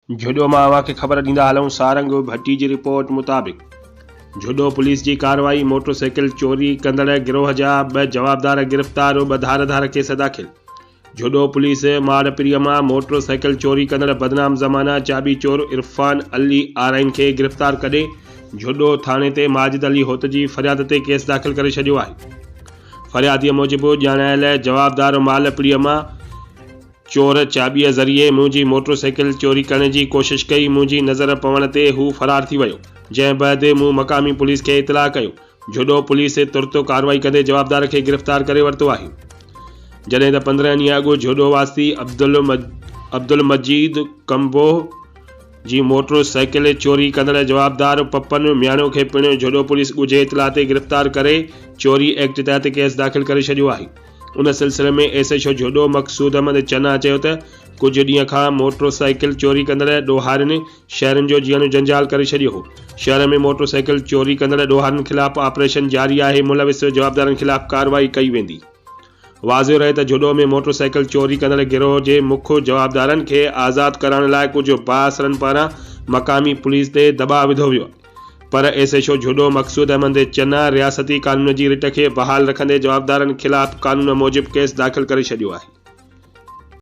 झुडो मां अव्हां खे ख़बर ॾींदा हलूं सारंग भट्टी जी रिपोर्ट मुताबिक़ झुडो पुलिस जी कार्रवाई। मोटरसाइकिल चोरी कंदड़ गिरोह जा 2 जवाबदार गिरफ़्तार, 2 धार केस दाख़िल। झुडो पुलिस माड़पीरीअ मां मोटरसाइकिल चोरी कंदड़ बदनाम ज़माना चाबी चोर इरफान अली आराइन खे गिरफ़्तार कढे झुडो थाणे ते माजिद अली होत जी फ़रियाद ते केस दाख़िल करे छॾियो आहे। फ़रियादीअ मूजिबि ॼाणायल जवाबदार मालपीरीअ मां चोर चाबीअ ज़रिए मुंहिंजी मोटरसाइकिल चोरी करण जी कोशिश कई। मुंहिंजी नज़र पवण ते हू फ़रार थी वियो, जंहिं बैदि मूं मक़ामी पुलिस खे इतला कयो। झुडो पुलिस तुर्त कार्रवाई कंदे जवाबदार खे गिरफ़्तार करे वरितो आहे। जॾहिं त 15 ॾींहं अॻु झुडो वासी अब्दुल मजीद कंबोह जी मोटरसाइकिल चोरी कंदड़ जवाबदार पपन मियाणो खे पिणु झुडो पुलिस ॻुझे इतला ते गिरफ़्तार करे चोरी एक्ट तहत केस दाख़िल करे छॾियो आहे। उन सिलसिले में एसएचओ झुडो मक़सूद अहमद चन्ना चयो त कुझु ॾींहं खां मोटरसाइकिल चोरी कंदड़ ॾोहारनि शहरनि जो जीअणो जंजाल करे छॾियो हो। शहर में मोटरसाइकिल चोरी कंदड़ ॾोहारनि ख़िलाफ़ ऑपरेशन जारी आहे। मुलविस जवाबदारनि ख़िलाफ़ कार्रवाई कई वेंदी। वाज़िह रहे त झुडो में मोटरसाइकिल चोरी कंदड़ गिरोह जे मुख्य जवाबदारनि खे आज़ाद करण लाइ कुझु बासरनि पारां मक़ामी पुलिस ते दबाव विधो वियो, पर एसएचओ झुडो मक़सूद अहमद चन्ना रियासती कानून जी रिट खे बहाल रखंदे जवाबदारनि ख़िलाफ़ कानून मूजिबि केस दाख़िल करे छॾियो आहे।